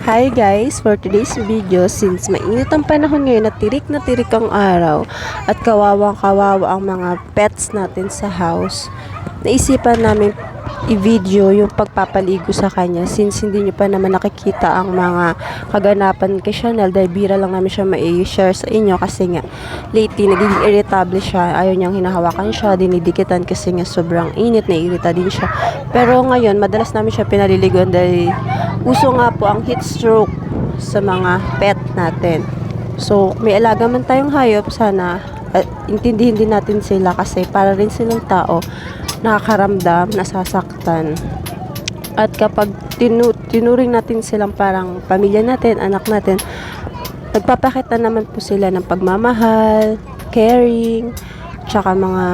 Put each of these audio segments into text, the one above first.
Hi guys! For today's video, since mainit ang panahon ngayon at na tirik ang araw at kawawang-kawawa ang mga pets natin sa house, naisipan namin i-video yung pagpapaligo sa kanya since hindi nyo pa naman nakikita ang mga kaganapan kay Chanel dahil bira lang namin siya mai-share sa inyo kasi nga lately nagiging irritable siya, ayaw niyang hinahawakan siya, dinidikitan kasi nga sobrang init, naiirita din siya. Pero ngayon madalas namin siya pinaliligoan dahil uso nga po ang heat stroke sa mga pet natin. So may alaga man tayong hayop, sana intindihin din natin sila kasi para rin silang tao nakakaramdam, nasasaktan. At kapag tinuring natin silang parang pamilya natin, anak natin, nagpapakita naman po sila ng pagmamahal, caring, tsaka mga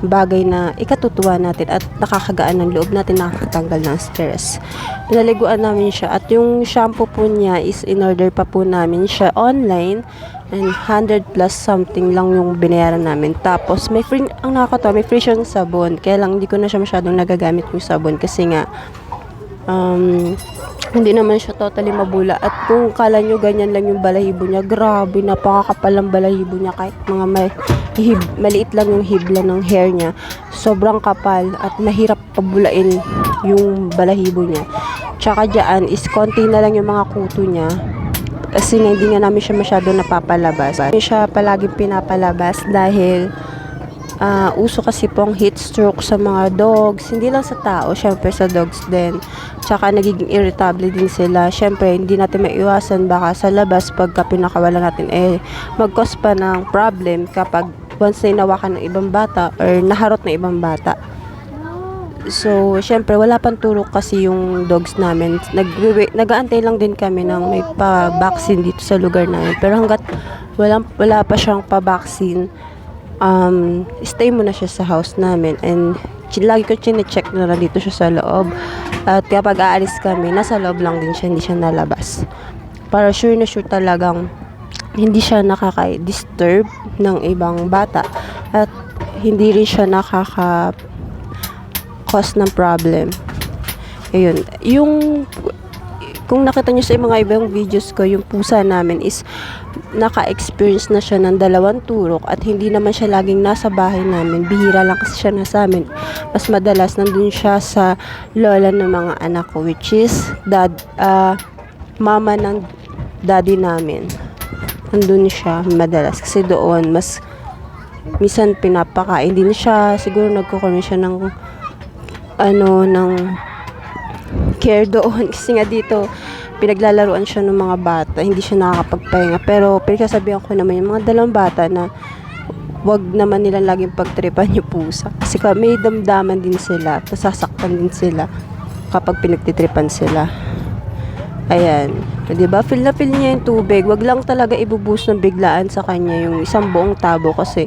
bagay na ikatutuwa natin at nakakagaan ng loob natin, nakakatanggal ng stress. Pinaliguan namin siya at yung shampoo po niya is in order pa po namin siya online and 100 plus something lang yung binayaran namin. Tapos may free, ang nakakatawa, may free siyang sabon, kaya lang hindi ko na siya masyadong nagagamit yung sabon kasi nga hindi naman siya totally mabula. At kung kala nyo ganyan lang yung balahibo niya, grabe, napakakapal ang balahibo niya. Kahit mga maliit lang yung hibla ng hair niya, sobrang kapal at mahirap pabulain yung balahibo niya. Tsaka dyan is konti na lang yung mga kuto niya kasi hindi nga namin siya masyado napapalabas. Hindi siya palaging pinapalabas dahil uso kasi pong heat stroke sa mga dogs, hindi lang sa tao, syempre sa dogs din. Tsaka nagiging irritable din sila. Syempre hindi natin maiwasan baka sa labas pagka pinakawala natin mag-cause pa ng problem kapag once na inawakan ng ibang bata or naharot ng ibang bata. So, syempre wala pang turok kasi yung dogs namin. Nag-aantay lang din kami ng may pa-vaccine dito sa lugar namin. Pero hanggat wala pa siyang pa-vaccine, stay muna siya sa house namin. And lagi ko chine-check na dito siya sa loob. At kapag aalis kami, nasa loob lang din siya, hindi siya nalabas. Para sure na sure talagang hindi siya nakaka-disturb ng ibang bata. At hindi rin siya cause ng problem. Ayun. Kung nakita nyo sa mga ibang videos ko, yung pusa namin is naka-experience na siya ng 2 turok at hindi naman siya laging nasa bahay namin. Bihira lang kasi siya nasa amin. Mas madalas nandun siya sa lola ng mga anak ko, which is mama ng daddy namin. Nandun siya madalas kasi doon mas minsan pinapakain din siya. Siguro nagkukunin siya ng care doon kasi nga dito pinaglalaruan siya ng mga bata, hindi siya nakakapagpahinga. Pero pinagsasabihan ko naman yung mga 2 bata na wag naman nila laging pagtripan yung pusa kasi may damdaman din sila, nasasaktan din sila kapag pinagtitripan sila. Ayan, diba? Feel na feel niya yung tubig. Wag lang talaga ibubus ng biglaan sa kanya yung isang buong tabo kasi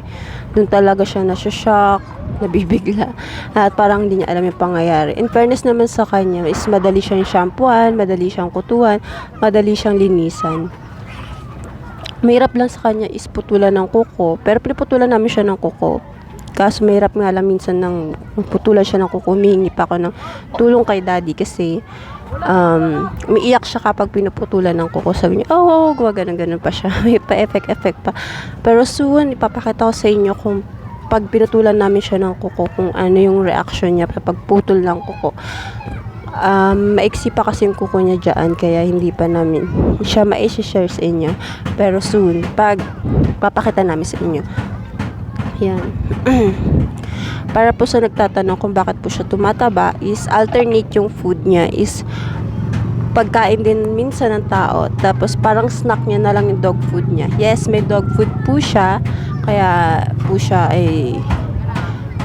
dun talaga siya nasya-shock, nabibigla at parang hindi niya alam yung pangyayari. In fairness naman sa kanya is madali siyang shampooan, madali siyang kutuan, madali siyang linisan. Mahirap lang sa kanya is putulan ng kuko, pero piniputulan namin siya ng kuko. Kaso mahirap nga lang minsan ng putulan siya ng kuko, humihingi pa ako ng tulong kay daddy kasi umiiyak siya kapag pinuputulan ng kuko. Sabi niya, ganun pa siya. May pa-effect pa. Pero soon, ipapakita ko sa inyo kung pag pinutulan namin siya ng kuko, kung ano yung reaction niya kapag putol ng kuko. Maiksi pa kasi yung kuko niya dyan, kaya hindi pa namin siya ma-share sa inyo. Pero soon, pag papakita namin sa inyo. Yan. Para po sa nagtatanong kung bakit po siya tumataba, is alternate yung food niya, is pagkain din minsan ng tao, tapos parang snack niya na lang yung dog food niya. Yes, may dog food po siya, kaya po siya ay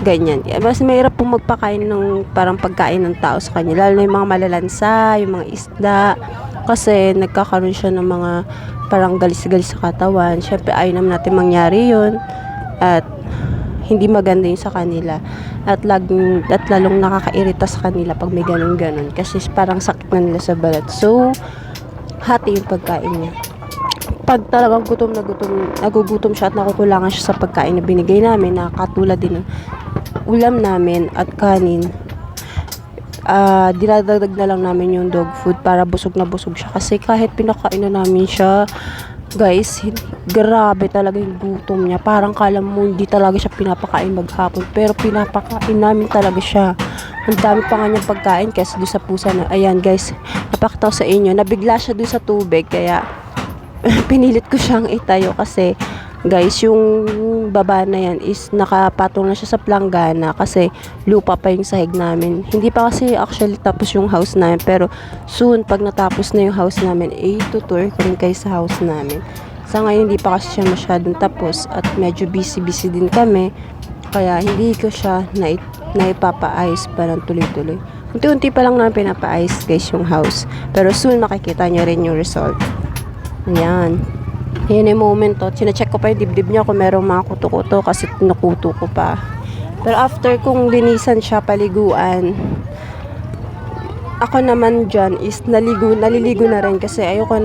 ganyan. Mas mahirap pong magpakain ng parang pagkain ng tao sa kanya, lalo na yung mga malalansa, yung mga isda, kasi nagkakaroon siya ng mga parang galis-galis sa katawan. Syempre ayaw naman natin mangyari yun at hindi maganda yun sa kanila at lalong nakakairita sa kanila pag may ganun kasi parang sakit na nila sa balat. So hati yung pagkain niya. Pag talagang nagugutom siya at nakukulangan siya sa pagkain na binigay namin, na katulad din ng ulam namin at kanin, dinadagdag na lang namin yung dog food para busog na busog siya. Kasi kahit pinakain na namin siya, guys, grabe talaga yung gutom niya. Parang kala mo hindi talaga siya pinapakain maghapon. Pero pinapakain namin talaga siya. Ang dami pa nga niyang pagkain kaysa doon sa pusa na. Ayan guys, napakita ko sa inyo. Nabigla siya doon sa tubig. Kaya pinilit ko siyang itayo kasi guys, yung baba na yan is nakapatong na siya sa planggana kasi lupa pa yung sahig namin. Hindi pa kasi actually tapos yung house namin, pero soon pag natapos na yung house namin, tutour ko rin kayo sa house namin. Sa ngayon hindi pa kasi siya masyadong tapos at medyo busy din kami, kaya hindi ko siya naipapaayos pa ng tuloy-tuloy. Unti-unti pa lang namin pinapaayos guys yung house, pero soon makikita nyo rin yung result. Ayan. Ayan yung moment to. Sina-check ko pa yung dibdib niya kung merong mga kuto-kuto kasi nakuto ko pa. Pero after kung linisan siya, paliguan, ako naman dyan is naliligo na rin kasi ayoko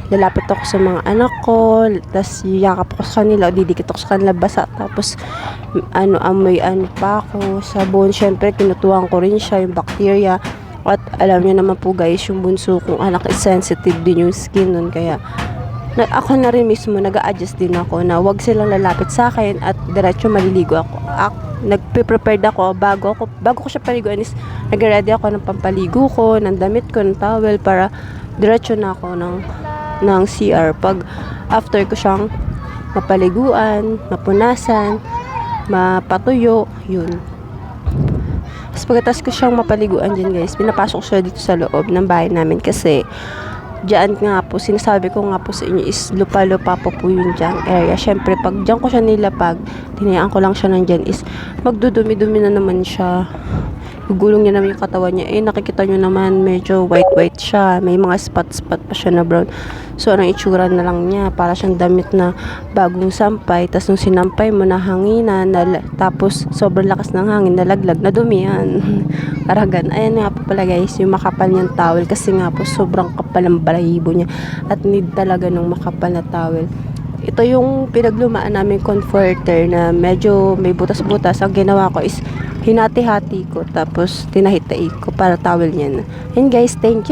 lalapit ako sa mga anak ko, tapos yiyakap ako sa kanila, o didikit ako sa kanila basa, tapos amoy pa ako sabon. Syempre kinutuhan ko rin siya yung bacteria. At alam niyo naman po guys, yung bunso kong anak is sensitive din yung skin nun. Kaya ako na rin mismo nag-a-adjust din ako na wag silang lalapit sa akin at diretso maliligo ako. Nagpe-prepared ako bago ko siya paliguan is nag-ready ako ng pampaligo ko, ng damit ko, ng towel para diretso na ako ng CR. Pag after ko siyang mapaliguan, mapunasan, mapatuyo, yun. Tapos pagkatapos ko siyang mapaliguan dyan guys, pinapasok siya dito sa loob ng bahay namin kasi dyan nga po, sinasabi ko nga po sa inyo is lupa-lupa po yung dyan area. Syempre pag dyan ko siya nilapag, tinayaan ko lang siya nandyan is magdudumi-dumi na naman siya. Gugulong niya naman yung katawan niya. Nakikita nyo naman medyo white siya. May mga spot pa siya na brown. So, anong itsura na lang niya. Para siyang damit na bagong sampay. Tapos, nung sinampay mo na hanginan, tapos, sobrang lakas ng hangin, nalaglag, nadumi yan. Aragan. Ayan nga po pala guys, yung makapal niyang towel. Kasi nga po, sobrang kapal ng balahibo niya. At need talaga ng makapal na towel. Ito yung pinaglumaan namin comforter na medyo may butas-butas. Ang ginawa ko is hinati-hati ko tapos tinahitay ko para towel niya na. And guys, thank you.